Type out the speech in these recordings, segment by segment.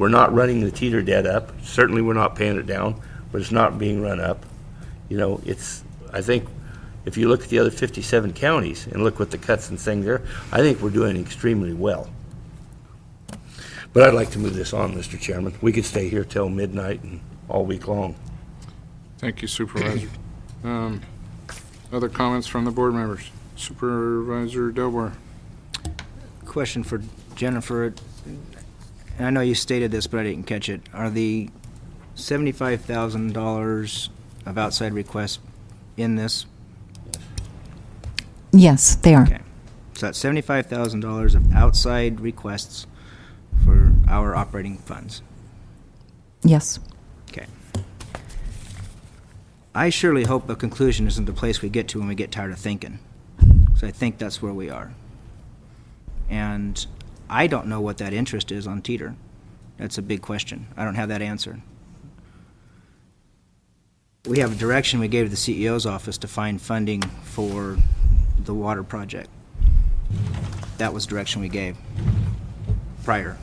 We're not running the teeter debt up. Certainly, we're not paying it down, but it's not being run up. You know, I think if you look at the other 57 counties and look what the cuts and things there, I think we're doing extremely well. But I'd like to move this on, Mr. Chairman. We could stay here till midnight and all week long. Thank you, Supervisor. Other comments from the board members? Supervisor Delbar. Question for Jennifer. And I know you stated this, but I didn't catch it. Are the $75,000 of outside requests in this? Yes, they are. Okay. So that's $75,000 of outside requests for our operating funds. Yes. Okay. I surely hope the conclusion isn't the place we get to when we get tired of thinking. So I think that's where we are. And I don't know what that interest is on Teeter. That's a big question. I don't have that answer. We have a direction we gave to the CEO's office to find funding for the water project. That was direction we gave prior.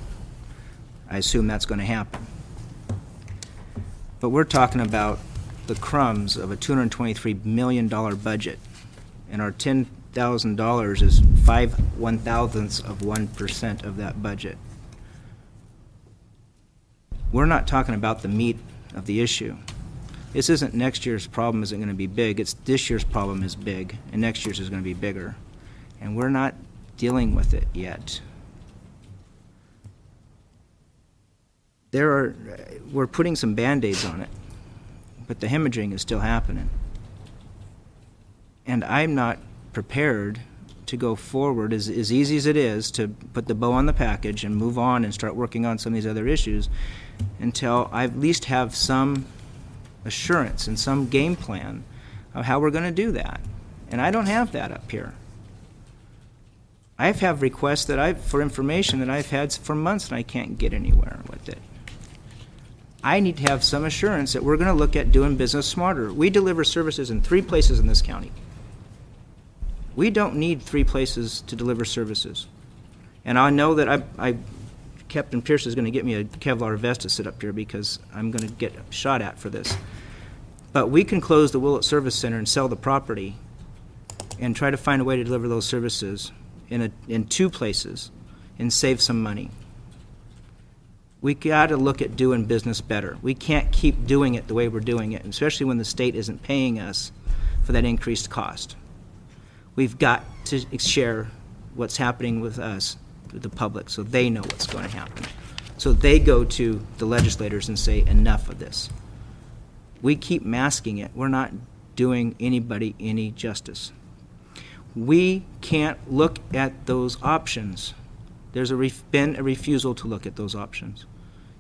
I assume that's going to happen. But we're talking about the crumbs of a $223 million budget, and our $10,000 is 5/1,000ths of 1% of that budget. We're not talking about the meat of the issue. This isn't next year's problem isn't going to be big. It's this year's problem is big, and next year's is going to be bigger. And we're not dealing with it yet. We're putting some Band-Aids on it, but the hemorrhaging is still happening. And I'm not prepared to go forward, as easy as it is, to put the bow on the package and move on and start working on some of these other issues until I at least have some assurance and some game plan of how we're going to do that. And I don't have that up here. I have requests for information that I've had for months and I can't get anywhere with it. I need to have some assurance that we're going to look at doing business smarter. We deliver services in 3 places in this county. We don't need 3 places to deliver services. And I know that Captain Pierce is going to get me a Kevlar vest to sit up here because I'm going to get shot at for this. But we can close the Willett Service Center and sell the property and try to find a way to deliver those services in 2 places and save some money. We got to look at doing business better. We can't keep doing it the way we're doing it, especially when the state isn't paying us for that increased cost. We've got to share what's happening with us, with the public, so they know what's going to happen. So they go to the legislators and say, enough of this. We keep masking it. We're not doing anybody any justice. We can't look at those options. There's been a refusal to look at those options.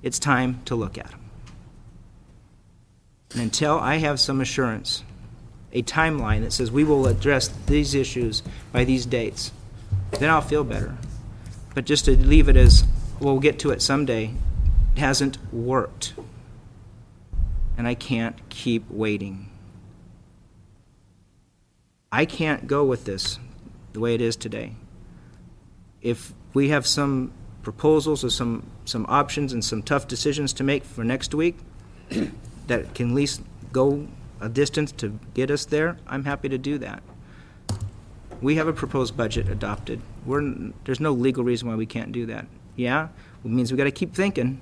It's time to look at them. And until I have some assurance, a timeline that says we will address these issues by these dates, then I'll feel better. But just to leave it as, we'll get to it someday, hasn't worked. And I can't keep waiting. I can't go with this the way it is today. If we have some proposals or some options and some tough decisions to make for next week that can at least go a distance to get us there, I'm happy to do that. We have a proposed budget adopted. There's no legal reason why we can't do that. Yeah, it means we got to keep thinking,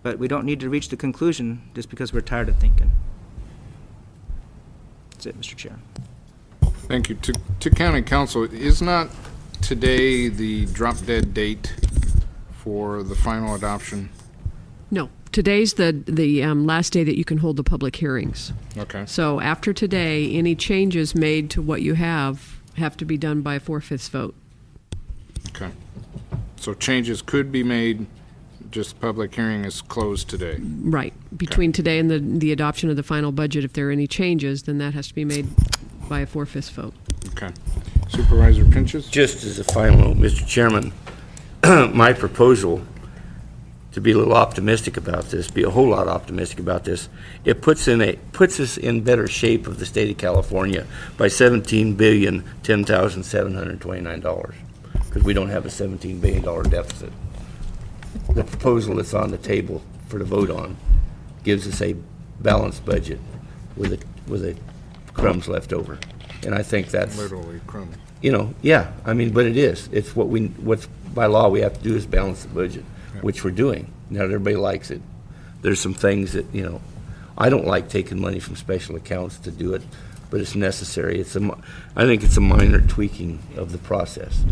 but we don't need to reach the conclusion just because we're tired of thinking. That's it, Mr. Chair. Thank you. To County Council, is not today the drop-dead date for the final adoption? No. Today's the last day that you can hold the public hearings. Okay. So after today, any changes made to what you have to be done by a 4/5 vote. Okay. So changes could be made, just public hearing is closed today. Right. Between today and the adoption of the final budget, if there are any changes, then that has to be made by a 4/5 vote. Okay. Supervisor Pinches? Just as a final note, Mr. Chairman, my proposal, to be a little optimistic about this, be a whole lot optimistic about this, it puts us in better shape of the state of California by $17,010,729, because we don't have a $17 billion deficit. the proposal that's on the table for the vote on gives us a balanced budget with a crumbs left over. And I think that's, Literally crumbs. yeah, I mean, but it is. It's what's by law we have to do is balance the budget, which we're doing. Not everybody likes it. There's some things that, I don't like taking money from special accounts to do it, but it's necessary. I think it's a minor tweaking of the process.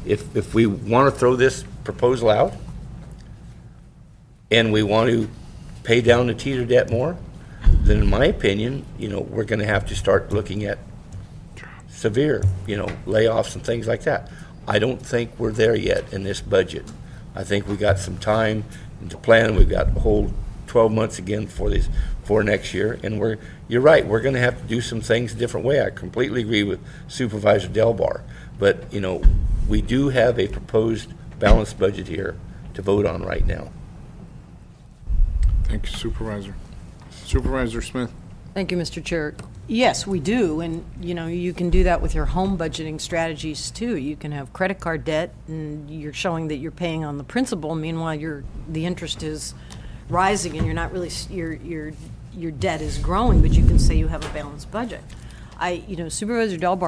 If we want to throw this proposal out and we want to pay down the teeter debt more, then in my opinion, we're going to have to start looking at severe, layoffs and things like that. I don't think we're there yet in this budget. I think we got some time to plan. We've got a whole 12 months again for next year, and you're right, we're going to have to do some things a different way. I completely agree with Supervisor Delbar, but we do have a proposed balanced budget here to vote on right now. Thank you, Supervisor. Supervisor Smith? Thank you, Mr. Chair. Yes, we do, and, you can do that with your home budgeting strategies, too. You can have credit card debt, and you're showing that you're paying on the principal. Meanwhile, the interest is rising, and you're not really, your debt is growing, but you can say you have a balanced budget. Supervisor Delbar